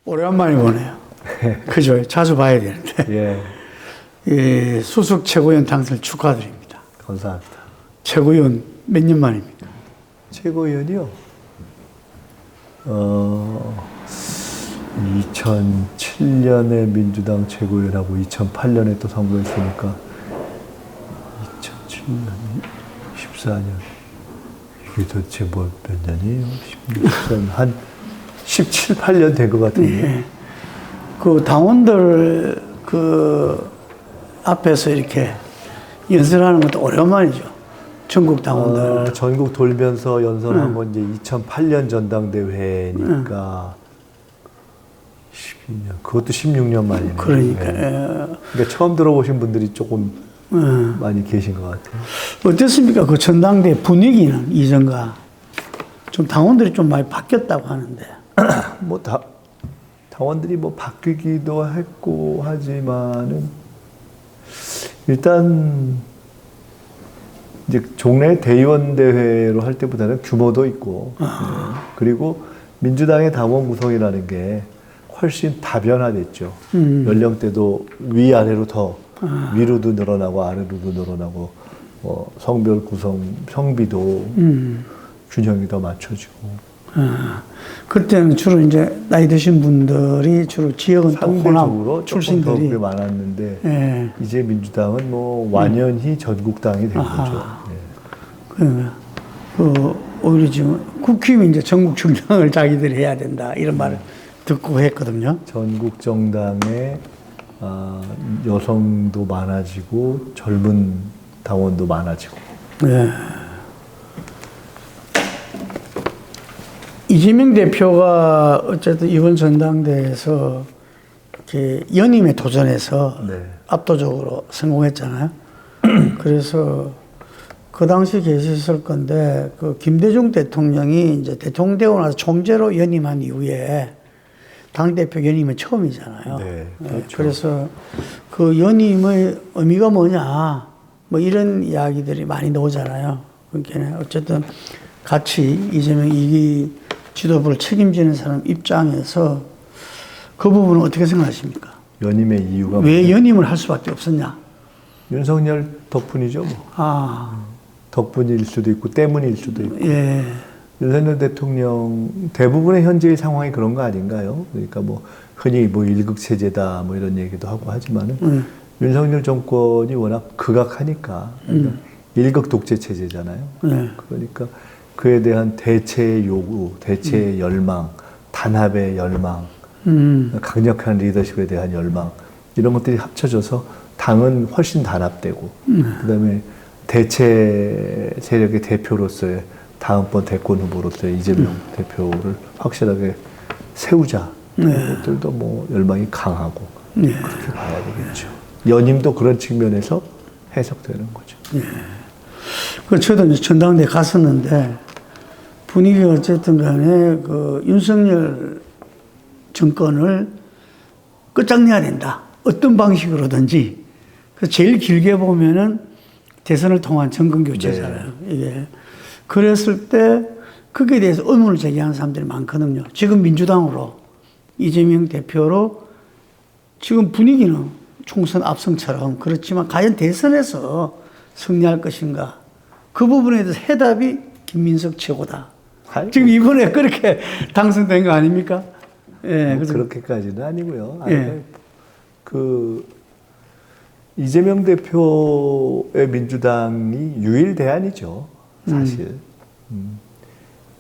오래간만에 보네요. 그죠? 자주 봐야 되는데. 예, 예, 수석 최고위원 당선을 축하드립니다. 감사합니다. 최고위원 몇 년 만입니까? 최고위원이요? 2007년에 민주당 최고위원하고 2008년에 또 선거했으니까 2007년, 14년 이게 도대체 몇 년이에요? 16, 14년 한 17, 8년 된 것 같은데. 예. 그 당원들 앞에서 이렇게 연설하는 것도 오랜만이죠. 전국 당원들. 전국 돌면서 연설한 건 이제 2008년 전당대회니까 12년, 그것도 16년 만이네요. 그러니까. 네. 그러니까 처음 들어보신 분들이 조금 많이 계신 것 같아요. 어땠습니까? 그 전당대 분위기는 이전과 좀 당원들이 좀 많이 바뀌었다고 하는데. 뭐 당원들이 뭐 바뀌기도 했고 하지만은 일단 이제 종래 대의원 대회로 할 때보다는 규모도 있고 네. 그리고 민주당의 당원 구성이라는 게 훨씬 다변화됐죠. 연령대도 위아래로 더 위로도 늘어나고 아래로도 늘어나고 성별 구성, 성비도 균형이 더 맞춰지고. 그때는 주로 이제 나이 드신 분들이 주로 지역은 또 호남 출신들이 많았는데 예. 이제 민주당은 뭐 완연히 전국당이 된 거죠. 네. 그러니까 오히려 지금 국힘이 이제 전국 정당을 자기들이 해야 된다 이런 말을 듣고 했거든요. 전국 정당에 여성도 많아지고 젊은 당원도 많아지고. 네. 이재명 대표가 어쨌든 이번 전당대회에서 이렇게 연임에 도전해서 네. 압도적으로 성공했잖아요. 그래서 그 당시 계셨을 건데 그 김대중 대통령이 이제 대통령 되고 나서 총재로 연임한 이후에 당대표 연임은 처음이잖아요. 네, 그렇죠. 그래서 그 연임의 의미가 뭐냐 뭐 이런 이야기들이 많이 나오잖아요. 그러니까 어쨌든 같이 이재명 2기 지도부를 책임지는 사람 입장에서 그 부분은 어떻게 생각하십니까? 연임의 이유가 왜 연임을 할 수밖에 없었냐? 윤석열 덕분이죠. 뭐. 덕분일 수도 있고 때문일 수도 있고. 예. 윤석열 대통령 대부분의 현재의 상황이 그런 거 아닌가요? 그러니까 뭐 흔히 뭐 일극 체제다 뭐 이런 얘기도 하고 하지만은 윤석열 정권이 워낙 극악하니까 그러니까 일극 독재 체제잖아요. 그러니까 그에 대한 대체의 요구, 대체의 열망, 단합의 열망, 강력한 리더십에 대한 열망 이런 것들이 합쳐져서 당은 훨씬 단합되고 그다음에 대체 세력의 대표로서의 다음번 대권 후보로서의 이재명 대표를 확실하게 세우자. 이것들도 뭐 열망이 강하고 그렇게 봐야 되겠죠. 연임도 그런 측면에서 해석되는 거죠. 그 저도 이제 전당대회 갔었는데 분위기가 어쨌든 간에 그 윤석열 정권을 끝장내야 된다. 어떤 방식으로든지. 그래서 제일 길게 보면은 대선을 통한 정권 교체잖아요. 이게. 그랬을 때 거기에 대해서 의문을 제기하는 사람들이 많거든요. 지금 민주당으로 이재명 대표로 지금 분위기는 총선 압승처럼 그렇지만 과연 대선에서 승리할 것인가 그 부분에 대해서 해답이 김민석 최고다. 지금 이번에 그렇게 당선된 거 아닙니까? 예, 뭐 그렇게까지는 아니고요. 그 이재명 대표의 민주당이 유일 대안이죠. 사실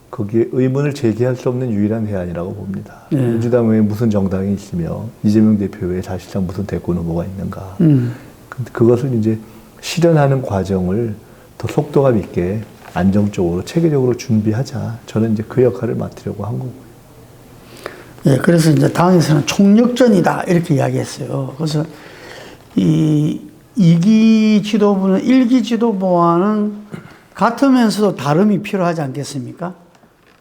거기에 의문을 제기할 수 없는 유일한 대안이라고 봅니다. 민주당 외에 무슨 정당이 있으며 이재명 대표 외에 사실상 무슨 대권 후보가 있는가. 그것을 이제 실현하는 과정을 더 속도감 있게 안정적으로 체계적으로 준비하자. 저는 이제 그 역할을 맡으려고 한 거고요. 예, 그래서 이제 당에서는 총력전이다 이렇게 이야기했어요. 그래서 이 2기 지도부는 1기 지도부와는 같으면서도 다름이 필요하지 않겠습니까?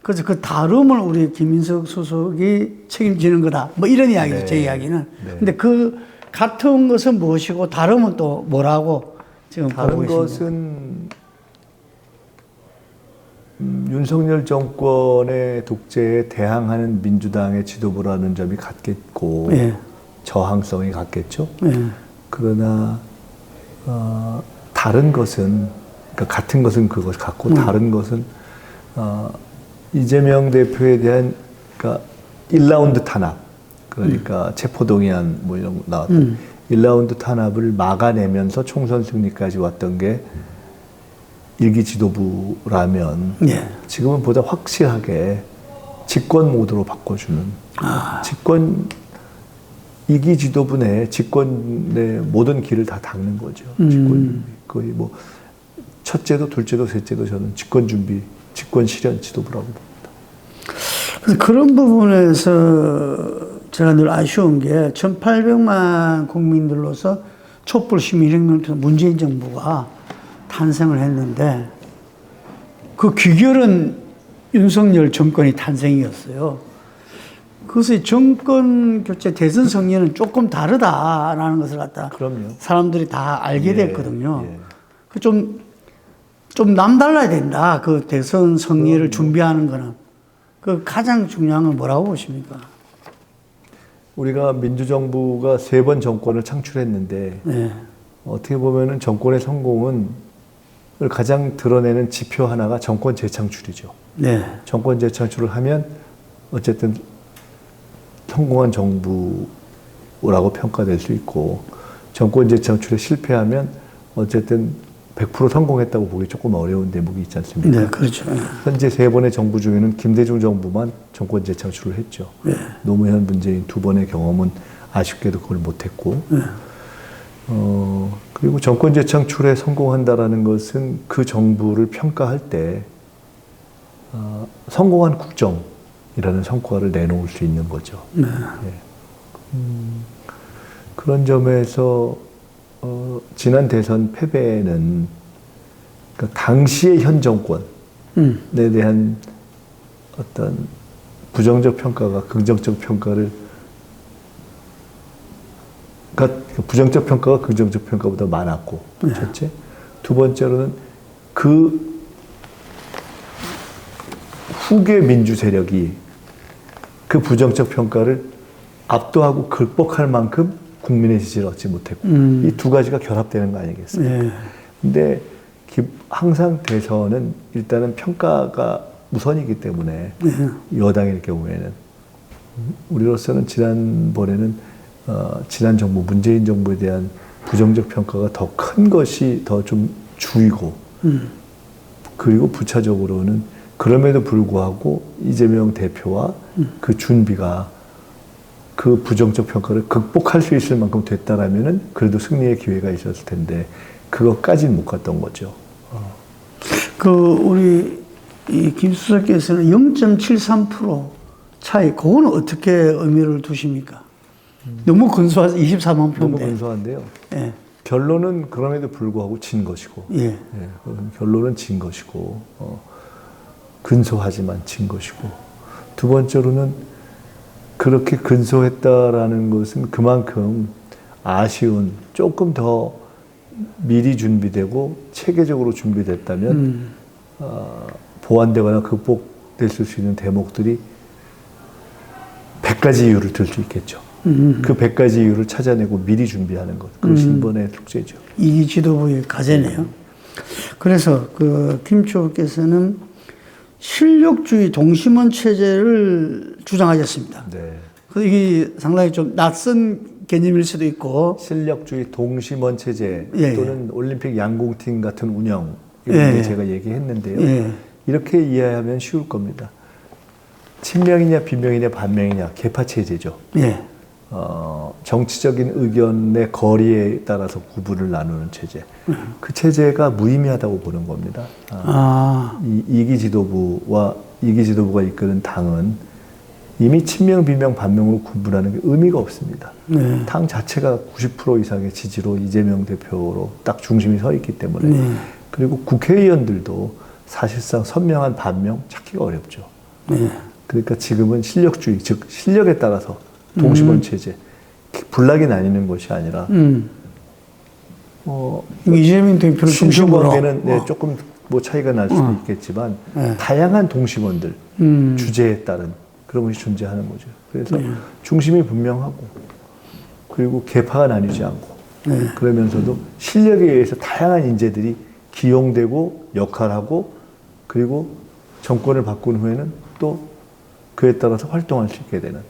그래서 그 다름을 우리 김민석 수석이 책임지는 거다. 뭐 이런 이야기죠, 제 이야기는. 근데 그 같은 것은 무엇이고 다름은 또 뭐라고 지금 보고 다른 계십니까? 것은 윤석열 정권의 독재에 대항하는 민주당의 지도부라는 점이 같겠고 예. 저항성이 같겠죠. 예. 그러나 다른 것은 그러니까 같은 것은 그것 같고 다른 것은 이재명 대표에 대한 그러니까 1라운드 탄압 그러니까 체포동의안 뭐 이런 거 나왔던 1라운드 탄압을 막아내면서 총선 승리까지 왔던 게 일기 지도부라면 예. 지금은 보다 확실하게 집권 모드로 바꿔주는 집권 이기 지도부 내 집권의 모든 길을 다 닦는 거죠. 집권 거의 뭐 첫째도 둘째도 셋째도 저는 집권 준비, 집권 실현 지도부라고 봅니다. 그래서 그런 부분에서 제가 늘 아쉬운 게 1,800만 국민들로서 촛불 시민혁명을 통해 문재인 정부가 탄생을 했는데 그 귀결은 윤석열 정권이 탄생이었어요. 그래서 정권 교체 대선 승리는 조금 다르다라는 것을 갖다 그럼요. 사람들이 다 알게 예, 됐거든요. 예. 그 좀 남달라야 된다. 그 대선 승리를 준비하는 거는. 그 가장 중요한 건 뭐라고 보십니까? 우리가 민주정부가 3번 정권을 창출했는데 네. 어떻게 보면은 정권의 성공은 가장 드러내는 지표 하나가 정권 재창출이죠. 네. 정권 재창출을 하면 어쨌든 성공한 정부라고 평가될 수 있고 정권 재창출에 실패하면 어쨌든 100% 성공했다고 보기 조금 어려운 대목이 있지 않습니까? 네, 그렇죠. 현재 3번의 정부 중에는 김대중 정부만 정권 재창출을 했죠. 네. 노무현, 문재인 2번의 경험은 아쉽게도 그걸 못했고 네. 그리고 정권 재창출에 성공한다라는 것은 그 정부를 평가할 때 성공한 국정이라는 성과를 내놓을 수 있는 거죠. 네. 예. 그런 점에서 지난 대선 패배는 그러니까 당시의 현 정권에 대한 어떤 부정적 평가가 긍정적 평가를 그러니까 부정적 평가가 긍정적 평가보다 많았고 네. 첫째, 두 번째로는 그 후계 민주 세력이 그 부정적 평가를 압도하고 극복할 만큼 국민의 지지를 얻지 못했고 이 두 가지가 결합되는 거 아니겠어요? 네. 근데 항상 대선은 일단은 평가가 우선이기 때문에 여당일 경우에는 우리로서는 지난번에는 지난 정부 문재인 정부에 대한 부정적 평가가 더 큰 것이 더 좀 주이고 그리고 부차적으로는 그럼에도 불구하고 이재명 대표와 그 준비가 그 부정적 평가를 극복할 수 있을 만큼 됐다라면은 그래도 승리의 기회가 있었을 텐데 그것까지는 못 갔던 거죠. 우리 이 김수석께서는 0.73% 차이, 그거는 어떻게 의미를 두십니까? 너무 근소해서 24만 너무 표인데. 근소한데요. 예. 결론은 그럼에도 불구하고 진 것이고, 예. 결론은 진 것이고, 근소하지만 진 것이고, 두 번째로는 그렇게 근소했다라는 것은 그만큼 아쉬운 조금 더 미리 준비되고 체계적으로 준비됐다면 보완되거나 극복됐을 수 있는 대목들이 100가지 이유를 들 수 있겠죠. 그 100가지 이유를 찾아내고 미리 준비하는 것. 그것이 이번의 숙제죠. 이 지도부의 과제네요. 그래서 김 추께서는 실력주의 동심원 체제를 주장하셨습니다. 네. 이게 상당히 좀 낯선 개념일 수도 있고. 실력주의 동심원 체제 예. 또는 올림픽 양궁팀 같은 운영 이런 게 제가 얘기했는데요. 예. 이렇게 이해하면 쉬울 겁니다. 친명이냐 비명이냐 반명이냐 계파 체제죠. 예. 정치적인 의견의 거리에 따라서 구분을 나누는 체제. 그 체제가 무의미하다고 보는 겁니다. 이기 지도부와 이기 지도부가 이끄는 당은 이미 친명, 비명, 반명으로 구분하는 게 의미가 없습니다. 네. 당 자체가 90% 이상의 지지로 이재명 대표로 딱 중심이 서 있기 때문에 그리고 국회의원들도 사실상 선명한 반명 찾기가 어렵죠. 그러니까 지금은 실력주의, 즉 실력에 따라서 동심원 체제, 불락이 나뉘는 것이 아니라 이재명 대표를 중심으로 관계는 조금 뭐 차이가 날 수도 있겠지만 네. 다양한 동심원들, 주제에 따른 그런 것이 존재하는 거죠. 그래서 네. 중심이 분명하고 그리고 계파가 나뉘지 않고 네. 그러면서도 실력에 의해서 다양한 인재들이 기용되고 역할하고 그리고 정권을 바꾼 후에는 또 그에 따라서 활동할 수 있게 되는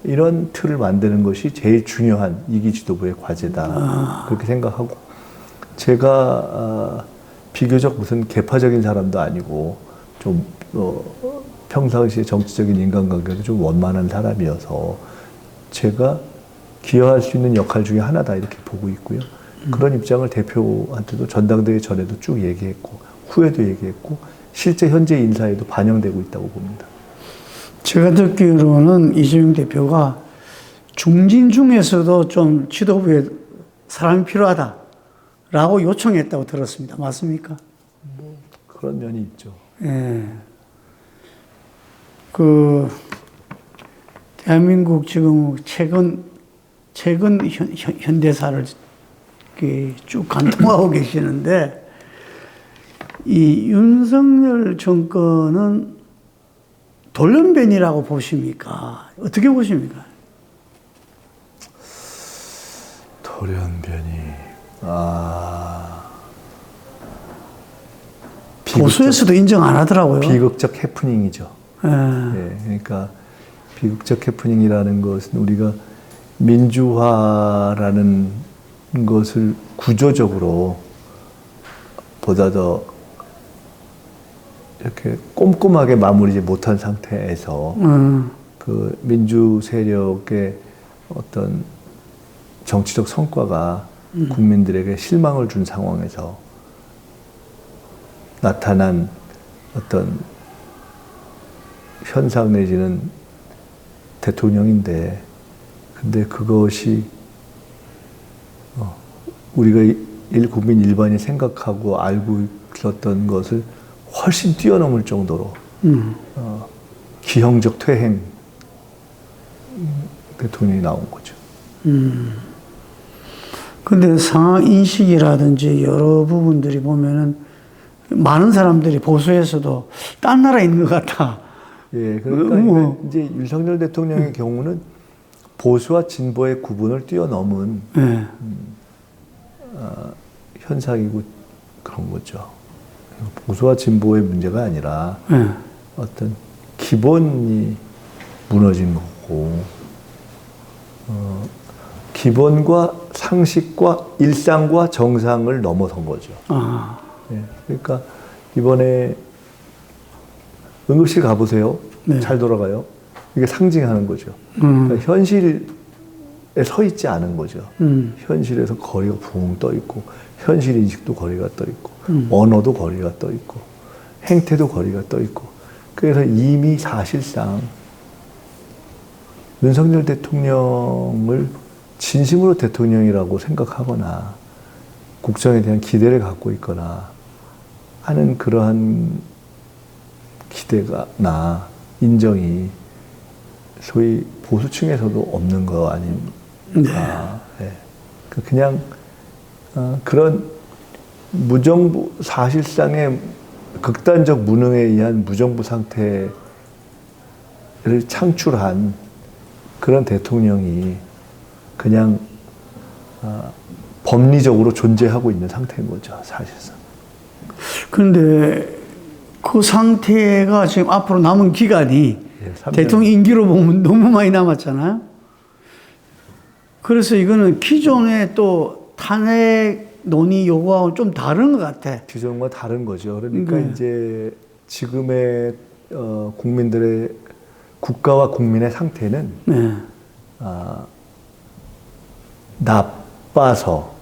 이런 틀을 만드는 것이 제일 중요한 2기 지도부의 과제다. 그렇게 생각하고 제가 비교적 무슨 계파적인 사람도 아니고 좀 평상시에 정치적인 인간관계도 좀 원만한 사람이어서 제가 기여할 수 있는 역할 중에 하나다 이렇게 보고 있고요. 그런 입장을 대표한테도 전당대회 전에도 쭉 얘기했고 후에도 얘기했고 실제 현재 인사에도 반영되고 있다고 봅니다. 제가 듣기로는 이재명 대표가 중진 중에서도 좀 지도부에 사람이 필요하다라고 요청했다고 들었습니다. 맞습니까? 그런 면이 있죠. 예. 대한민국 지금 최근 현대사를 이렇게 쭉 관통하고 계시는데, 이 윤석열 정권은 돌연변이라고 보십니까? 어떻게 보십니까? 돌연변이. 보수에서도 인정 안 하더라고요. 비극적 해프닝이죠. 예. 예, 그러니까 비극적 해프닝이라는 것은 우리가 민주화라는 것을 구조적으로 보다 더 이렇게 꼼꼼하게 마무리지 못한 상태에서 그 민주 세력의 어떤 정치적 성과가 국민들에게 실망을 준 상황에서 나타난 어떤 현상 내지는 대통령인데, 근데 그것이 우리가 국민 일반이 생각하고 알고 있었던 것을 훨씬 뛰어넘을 정도로 기형적 퇴행 대통령이 나온 거죠. 근데 상황 인식이라든지 여러 부분들이 보면은 많은 사람들이 보수에서도 딴 나라에 있는 것 같다. 예, 그러니까 이제 윤석열 대통령의 경우는 보수와 진보의 구분을 뛰어넘은 네. 현상이고 그런 거죠. 보수와 진보의 문제가 아니라 네. 어떤 기본이 무너진 거고, 기본과 상식과 일상과 정상을 넘어선 거죠. 예, 그러니까 이번에 응급실 가보세요. 네. 잘 돌아가요. 이게 상징하는 거죠. 그러니까 현실에 서 있지 않은 거죠. 현실에서 거리가 붕 떠 있고, 현실 인식도 거리가 떠 있고, 언어도 거리가 떠 있고, 행태도 거리가 떠 있고. 그래서 이미 사실상 윤석열 대통령을 진심으로 대통령이라고 생각하거나 국정에 대한 기대를 갖고 있거나 하는 그러한 기대가나 인정이 소위 보수층에서도 없는 거 아닙니까? 네. 그냥 그런 무정부, 사실상의 극단적 무능에 의한 무정부 상태를 창출한 그런 대통령이 그냥 법리적으로 존재하고 있는 상태인 거죠, 사실상. 그런데 그 상태가 지금 앞으로 남은 기간이 대통령 임기로 보면 너무 많이 남았잖아요. 그래서 이거는 기존의 또 탄핵 논의 요구하고 좀 다른 것 같아. 기존과 다른 거죠. 그러니까 이제 지금의 국민들의 국가와 국민의 상태는 네. 나빠서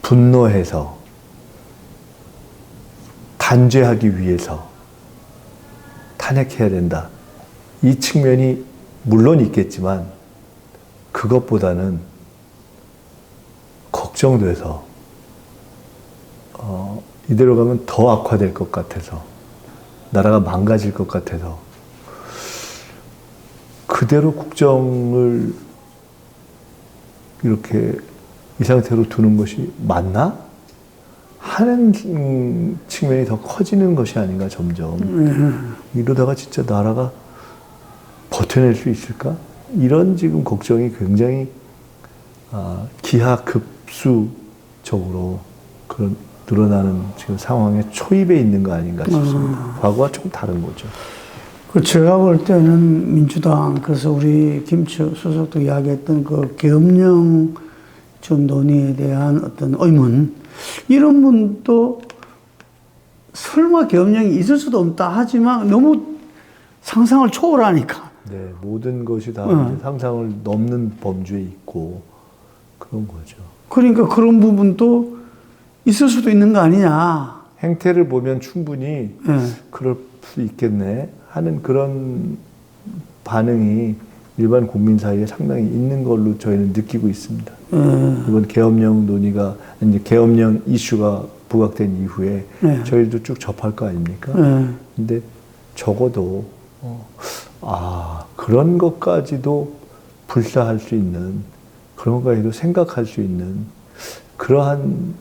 분노해서 단죄하기 위해서 탄핵해야 된다. 이 측면이 물론 있겠지만 그것보다는 걱정돼서 이대로 가면 더 악화될 것 같아서 나라가 망가질 것 같아서 그대로 국정을 이렇게 이 상태로 두는 것이 맞나? 하는 측면이 더 커지는 것이 아닌가 점점. 이러다가 진짜 나라가 버텨낼 수 있을까? 이런 지금 걱정이 굉장히 기하급수적으로 그런 늘어나는 지금 상황에 초입에 있는 거 아닌가 싶습니다. 과거와 좀 다른 거죠. 그 제가 볼 때는 민주당, 그래서 우리 김치혁 수석도 이야기했던 그 계엄령 좀 논의에 대한 어떤 의문, 이런 분도 설마 계엄령이 있을 수도 없다 하지만 너무 상상을 초월하니까. 네, 모든 것이 다 이제 상상을 넘는 범주에 있고 그런 거죠. 그러니까 그런 부분도 있을 수도 있는 거 아니냐. 행태를 보면 충분히 예. 그럴 수 있겠네 하는 그런 반응이 일반 국민 사이에 상당히 있는 걸로 저희는 느끼고 있습니다. 이번 계엄령 논의가 이제 계엄령 이슈가 부각된 이후에 저희도 쭉 접할 거 아닙니까? 근데 적어도 그런 것까지도 불사할 수 있는, 그런 것까지도 생각할 수 있는 그러한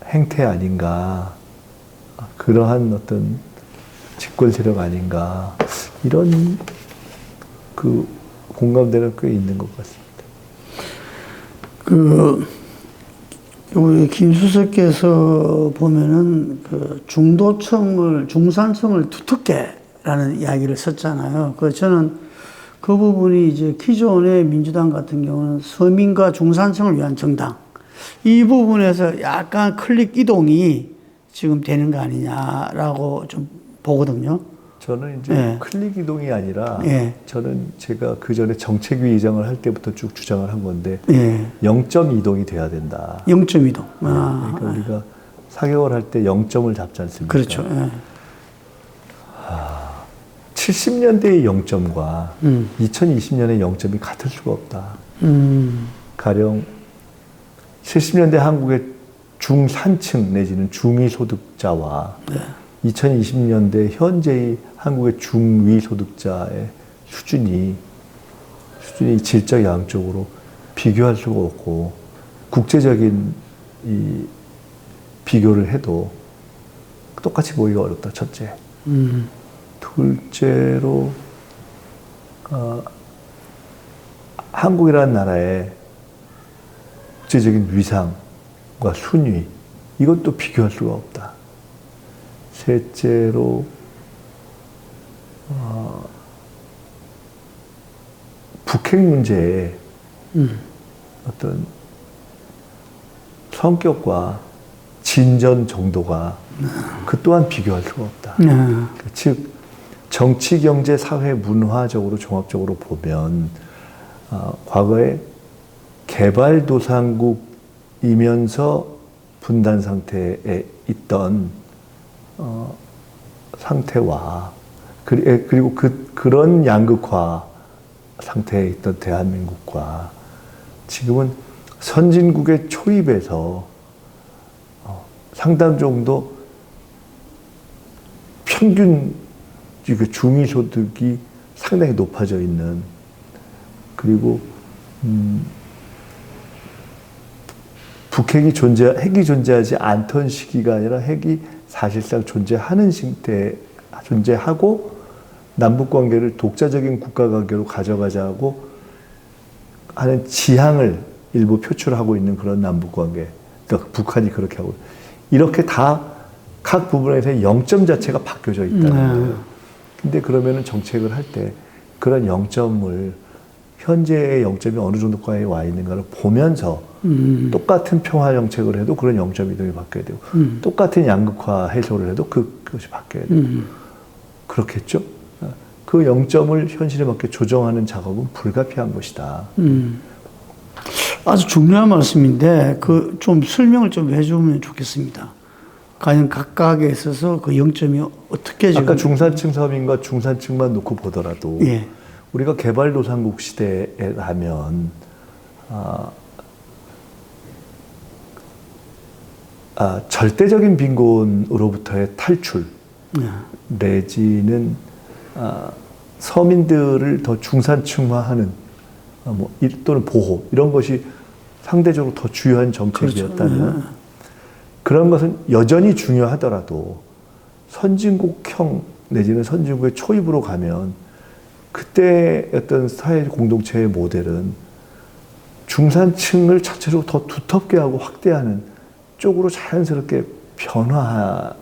행태 아닌가, 그러한 어떤 집권 세력 아닌가, 이런 그 공감대가 꽤 있는 것 같습니다. 우리 김 수석께서 보면은 그 중산층을 두텁게라는 이야기를 썼잖아요. 저는 그 부분이 이제 기존의 민주당 같은 경우는 서민과 중산층을 위한 정당, 이 부분에서 약간 클릭 이동이 지금 되는 거 아니냐라고 좀 보거든요. 저는 이제 클릭 이동이 아니라 저는 제가 그 전에 정책위 의장을 할 때부터 쭉 주장을 한 건데 0점 이동이 돼야 된다. 0점 이동. 그러니까 우리가 4개월 할 때 0점을 잡지 않습니까? 그렇죠. 70년대의 0점과 2020년의 0점이 같을 수가 없다. 가령 70년대 한국의 중산층 내지는 중위소득자와 2020년대 현재의 한국의 중위소득자의 수준이 질적 양적으로 비교할 수가 없고, 국제적인 이 비교를 해도 똑같이 보기가 어렵다. 첫째. 둘째로 한국이라는 나라의 국제적인 위상과 순위, 이것도 비교할 수가 없다. 셋째로 북핵 문제의 어떤 성격과 진전 정도가 그 또한 비교할 수가 없다. 즉 정치, 경제, 사회, 문화적으로 종합적으로 보면 과거에 개발도상국이면서 분단 상태에 있던 상태와 그리고 그런 양극화 상태에 있던 대한민국과 지금은 선진국의 초입에서 상당 정도 평균 중위소득이 상당히 높아져 있는, 그리고 북핵이 핵이 존재하지 않던 시기가 아니라 핵이 사실상 존재하는 존재하고 남북 관계를 독자적인 국가 관계로 가져가자고 하는 지향을 일부 표출하고 있는 그런 남북 관계. 그러니까 북한이 그렇게 하고, 이렇게 다 각 부분에서 0점 자체가 바뀌어져 있다는 거예요. 근데 그러면은 정책을 할 때 그런 0점을, 현재의 0점이 어느 정도까지 와 있는가를 보면서 똑같은 평화 정책을 해도 그런 0점 이동이 바뀌어야 되고, 똑같은 양극화 해소를 해도 그것이 바뀌어야 되고, 그렇겠죠? 그 0점을 현실에 맞게 조정하는 작업은 불가피한 것이다. 아주 중요한 말씀인데 좀 설명을 좀 해주면 좋겠습니다. 과연 각각에 있어서 그 0점이 어떻게 지금, 아까 중산층 서민과 중산층만 놓고 보더라도 우리가 개발도상국 시대라면 절대적인 빈곤으로부터의 탈출 내지는 서민들을 더 중산층화하는 또는 보호, 이런 것이 상대적으로 더 주요한 정책이었다면 그런 것은 여전히 중요하더라도 선진국형 내지는 선진국의 초입으로 가면 그때 어떤 사회 공동체의 모델은 중산층을 자체로 더 두텁게 하고 확대하는 쪽으로 자연스럽게 변화하고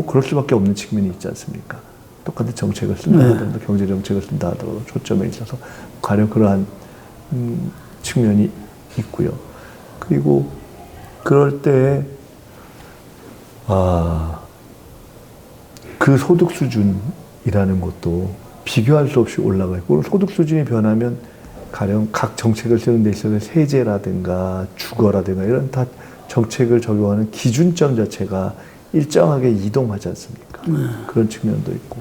그럴 수밖에 없는 측면이 있지 않습니까? 똑같은 정책을 쓴다 하더라도 경제 정책을 쓴다 하더라도 초점에 있어서 가령 그러한 측면이 있고요. 그리고 그럴 때 그 소득 수준이라는 것도 비교할 수 없이 올라가 있고 소득 수준이 변하면 가령 각 정책을 쓰는 데 있어서 세제라든가 주거라든가 이런 다 정책을 적용하는 기준점 자체가 일정하게 이동하지 않습니까? 그런 측면도 있고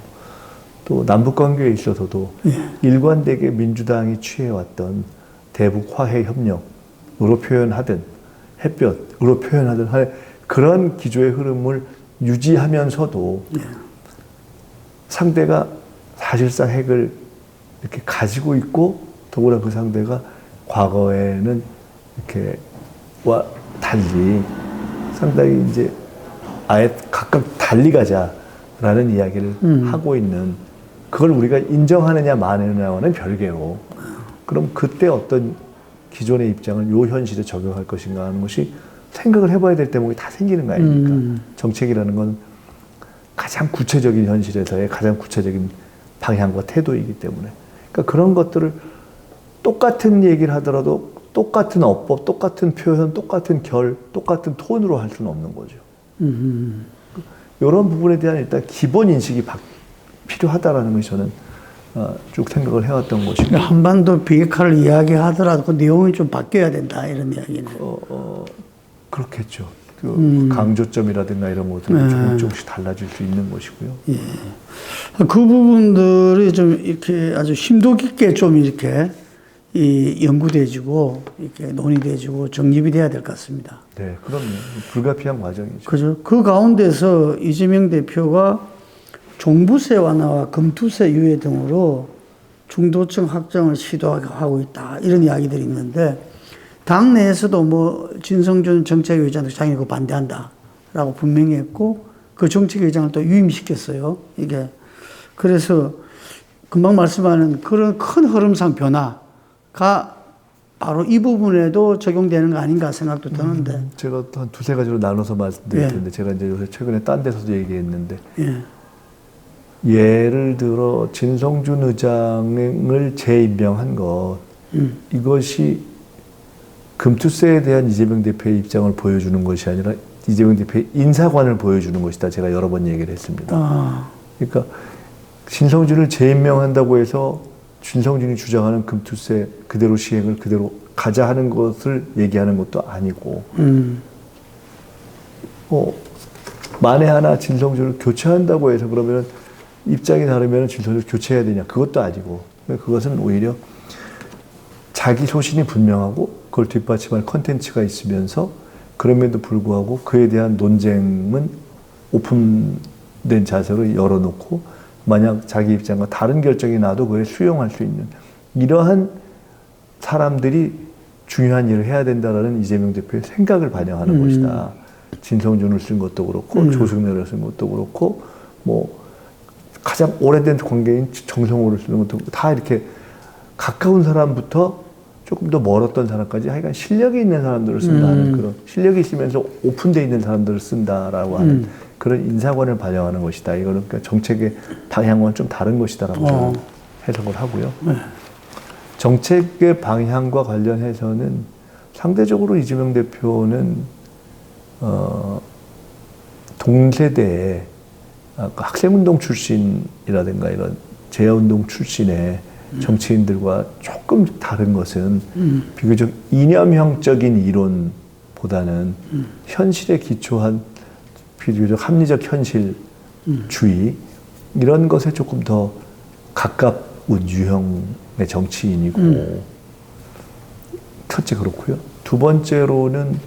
또 남북관계에 있어서도 일관되게 민주당이 취해왔던 대북 화해 협력으로 표현하든 햇볕으로 표현하든 그런 기조의 흐름을 유지하면서도 상대가 사실상 핵을 이렇게 가지고 있고 더구나 그 상대가 과거에는 이렇게 와 달리 상당히 이제 아예 각각 달리 가자라는 이야기를 하고 있는 그걸 우리가 인정하느냐 마느냐와는 별개로 그럼 그때 어떤 기존의 입장을 요 현실에 적용할 것인가 하는 것이 생각을 해봐야 될 대목이 다 생기는 거 아닙니까? 정책이라는 건 가장 구체적인 현실에서의 가장 구체적인 방향과 태도이기 때문에 그러니까 그런 것들을 똑같은 얘기를 하더라도 똑같은 어법, 똑같은 표현, 똑같은 결, 똑같은 톤으로 할 수는 없는 거죠. 이런 부분에 대한 일단 기본 인식이 필요하다라는 것이 저는 쭉 생각을 해왔던 것이고 한반도 비핵화를 이야기하더라도 그 내용이 좀 바뀌어야 된다 이런 이야기는. 그렇겠죠. 그 강조점이라든가 이런 것들이 조금씩 달라질 수 있는 것이고요. 예. 그 부분들이 좀 이렇게 아주 심도 깊게 좀 이렇게 연구돼지고 이렇게 논의돼지고 정립이 돼야 될 것 같습니다. 네, 그럼요. 불가피한 과정이죠. 그죠. 그 가운데서 이재명 대표가 종부세 완화와 금투세 유예 등으로 중도층 확정을 시도하고 있다. 이런 이야기들이 있는데, 당내에서도 뭐, 진성준 정책위원장도 자기는 그거 반대한다. 라고 분명히 했고, 그 정책위원장을 또 유임시켰어요. 이게. 그래서, 금방 말씀하는 그런 큰 흐름상 변화가 바로 이 부분에도 적용되는 거 아닌가 생각도 드는데. 제가 한 두세 가지로 나눠서 말씀드릴 텐데, 제가 이제 요새 최근에 딴 데서도 얘기했는데, 예를 들어 진성준 의장을 재임명한 것 이것이 금투세에 대한 이재명 대표의 입장을 보여주는 것이 아니라 이재명 대표의 인사관을 보여주는 것이다. 제가 여러 번 얘기를 했습니다. 그러니까 진성준을 재임명한다고 해서 진성준이 주장하는 금투세 그대로 시행을 그대로 가자 하는 것을 얘기하는 것도 아니고 만에 하나 진성준을 교체한다고 해서 그러면 입장이 다르면 진성준을 교체해야 되냐 그것도 아니고 그것은 오히려 자기 소신이 분명하고 그걸 뒷받침할 컨텐츠가 있으면서 그럼에도 불구하고 그에 대한 논쟁은 오픈된 자세로 열어놓고 만약 자기 입장과 다른 결정이 나도 그걸 수용할 수 있는 이러한 사람들이 중요한 일을 해야 된다라는 이재명 대표의 생각을 반영하는 것이다. 진성준을 쓴 것도 그렇고 조승래를 쓴 것도 그렇고 뭐 가장 오래된 관계인 정성호를 쓰는 것도 다 이렇게 가까운 사람부터 조금 더 멀었던 사람까지 하여간 실력이 있는 사람들을 쓴다는 그런 실력이 있으면서 오픈되어 있는 사람들을 쓴다라고 하는 그런 인사관을 반영하는 것이다. 이거는 그러니까 정책의 방향과는 좀 다른 것이다라고 저는 해석을 하고요. 정책의 방향과 관련해서는 상대적으로 이재명 대표는 동세대에 학생운동 출신이라든가 이런 재야운동 출신의 정치인들과 조금 다른 것은 비교적 이념형적인 이론보다는 현실에 기초한 비교적 합리적 현실주의 이런 것에 조금 더 가까운 유형의 정치인이고 첫째 그렇고요. 두 번째로는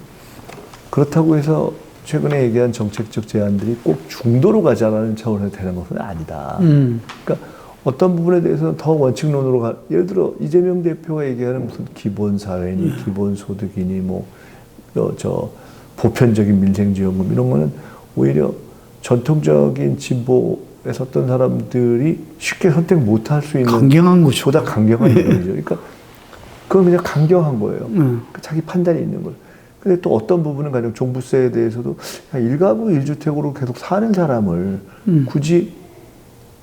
그렇다고 해서 최근에 얘기한 정책적 제안들이 꼭 중도로 가자라는 차원에서 되는 것은 아니다. 그러니까 어떤 부분에 대해서는 더 원칙론으로 예를 들어 이재명 대표가 얘기하는 무슨 기본사회니 기본소득이니 뭐 보편적인 민생지원금 이런 거는 오히려 전통적인 진보에 섰던 사람들이 쉽게 선택 못 할 수 있는 강경한 거죠. 보다 강경한 이유죠. 그러니까 그건 그냥 강경한 거예요. 자기 판단이 있는 거예요. 근데 또 어떤 부분은 가령 종부세에 대해서도 일가구 일주택으로 계속 사는 사람을 굳이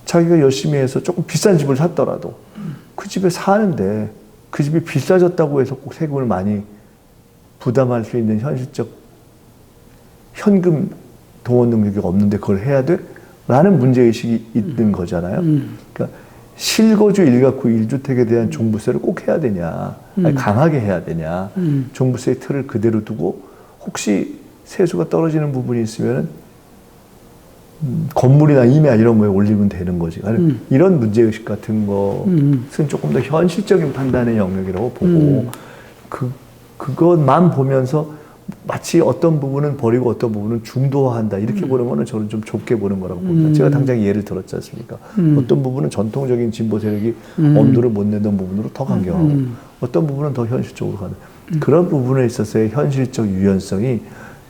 자기가 열심히 해서 조금 비싼 집을 샀더라도 그 집에 사는데 그 집이 비싸졌다고 해서 꼭 세금을 많이 부담할 수 있는 현실적 현금 동원 능력이 없는데 그걸 해야 돼? 라는 문제의식이 있는 거잖아요. 그러니까 실거주 일가구 일주택에 대한 종부세를 꼭 해야 되냐, 아니, 강하게 해야 되냐, 종부세의 틀을 그대로 두고 혹시 세수가 떨어지는 부분이 있으면 건물이나 임야 이런 거에 올리면 되는 거지. 이런 문제의식 같은 것은 조금 더 현실적인 판단의 영역이라고 보고 그것만 보면서 마치 어떤 부분은 버리고 어떤 부분은 중도화한다 이렇게 보는 거는 저는 좀 좁게 보는 거라고 봅니다. 제가 당장 예를 들었지 않습니까? 어떤 부분은 전통적인 진보 세력이 엄두를 못 내던 부분으로 더 강경하고 어떤 부분은 더 현실적으로 가는 그런 부분에 있어서의 현실적 유연성이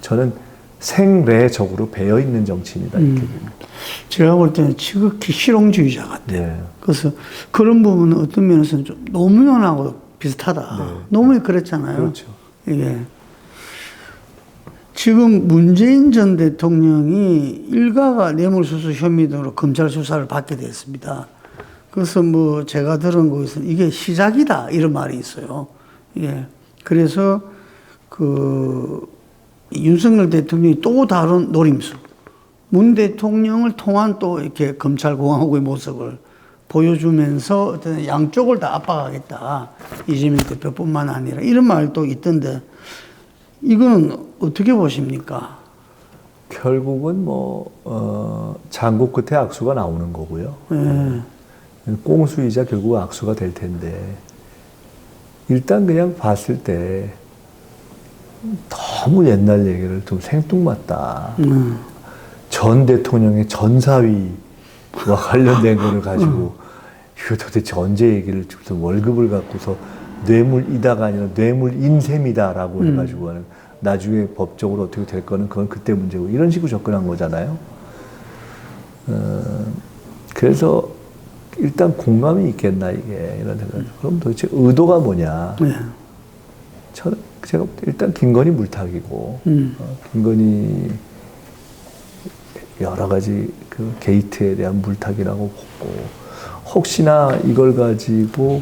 저는 생래적으로 배어 있는 정치인이다 이렇게 봅니다. 제가 볼 때는 지극히 실용주의자 같아요. 네. 그래서 그런 부분은 어떤 면에서는 좀 노무현하고 비슷하다. 네. 노무현 그랬잖아요. 그렇죠. 이게 지금 문재인 전 대통령이 일가가 뇌물수수 혐의 등으로 검찰 수사를 받게 됐습니다. 그래서 뭐 제가 들은 거에서는 이게 시작이다 이런 말이 있어요. 예. 그래서 그 윤석열 대통령이 또 다른 노림수, 문 대통령을 통한 또 이렇게 검찰공화국의 모습을 보여주면서 어떤 양쪽을 다 압박하겠다. 이재명 대표뿐만 아니라 이런 말도 있던데 이거는 어떻게 보십니까? 결국은 장고 끝에 악수가 나오는 거고요. 꽁수이자 결국 악수가 될 텐데 일단 그냥 봤을 때 너무 옛날 얘기를 좀 생뚱맞다. 전 대통령의 전사위와 관련된 거를 가지고 이거 도대체 언제 얘기를 무슨 월급을 갖고서 뇌물이다가 아니라 뇌물인셈이다라고 해가지고 하는 나중에 법적으로 어떻게 될 거는 그건 그때 문제고 이런 식으로 접근한 거잖아요. 그래서 일단 공감이 있겠나 이게 이런 생각. 그럼 도대체 의도가 뭐냐? 제가 일단 김건희 물타기고 김건희 여러 가지 그 게이트에 대한 물타기라고 보고 혹시나 이걸 가지고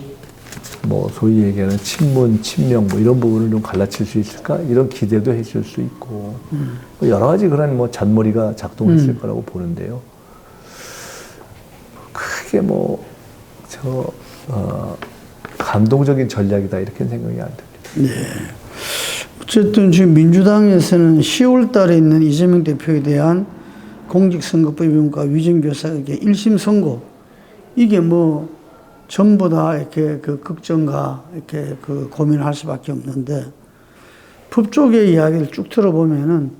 뭐 소위 얘기하는 친문, 친명 뭐 이런 부분을 좀 갈라칠 수 있을까 이런 기대도 했을 수 있고 뭐 여러 가지 그런 뭐 잔머리가 작동했을 거라고 보는데요. 크게 감동적인 전략이다 이렇게 생각이 안 됩니다. 네. 어쨌든 지금 민주당에서는 10월 달에 있는 이재명 대표에 대한 공직선거법 위반과 위증교사에게 1심 선고 이게 뭐 전부 다 이렇게 그 걱정과 이렇게 그 고민을 할 수밖에 없는데 법조계 이야기를 쭉 들어보면은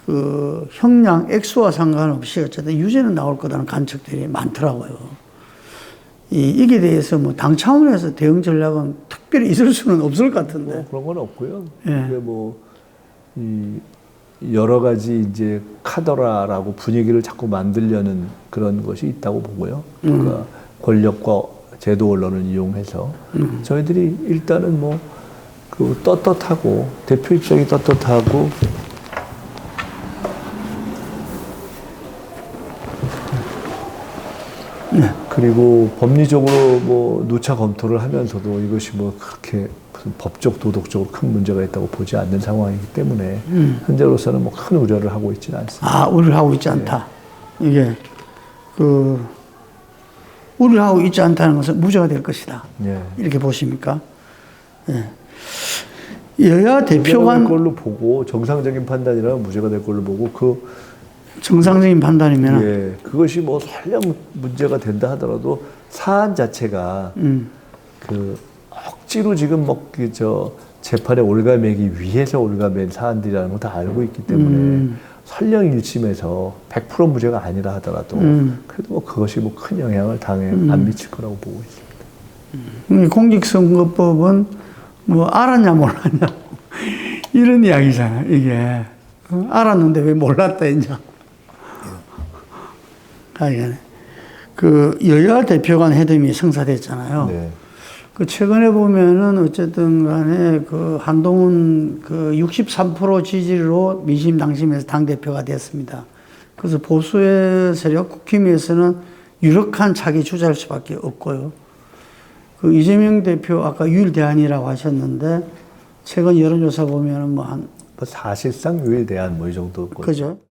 그 형량 액수와 상관없이 어쨌든 유죄는 나올 거라는 관측들이 많더라고요. 이게 대해서 뭐 당 차원에서 대응 전략은 특별히 있을 수는 없을 것 같은데. 뭐 그런 건 없고요. 예. 이게 여러 가지 이제 카더라라고 분위기를 자꾸 만들려는 그런 것이 있다고 보고요. 그러니까 권력과 제도 언론을 이용해서 저희들이 일단은 그 떳떳하고 대표 입장이 떳떳하고 그리고 법리적으로 누차 검토를 하면서도 이것이 그렇게 무슨 법적 도덕적으로 큰 문제가 있다고 보지 않는 상황이기 때문에 현재로서는 큰 우려를 하고 있지는 않습니다. 우려를 하고 있지 않다. 이게 우려를 하고 있지 않다는 것은 무죄가 될 것이다. 예. 이렇게 보십니까? 예. 여야 대표가 될 걸로 보고 정상적인 판단이라면 무죄가 될 걸로 보고 정상적인 판단이면 예, 그것이 설령 문제가 된다 하더라도 사안 자체가 억지로 지금 재판에 올가매기 위해서 올가맨 사안들이라는 걸 다 알고 있기 때문에 설령 1심에서 100% 무죄가 아니라 하더라도 그래도 그것이 큰 영향을 당에 안 미칠 거라고 보고 있습니다. 공직선거법은 알았냐 몰랐냐 이런 이야기잖아, 이게. 알았는데 왜 몰랐다, 이제. 그 여야 대표간 회담이 성사됐잖아요. 네. 그 최근에 보면은 어쨌든 간에 그 한동훈 그 63% 지지로 민심 당심에서 당대표가 됐습니다. 그래서 보수의 세력 국힘에서는 유력한 차기 주자일 수밖에 없고요. 그 이재명 대표 아까 유일대안이라고 하셨는데 최근 여론조사 보면은 뭐 한 사실상 유일대안 뭐 이 정도. 그죠?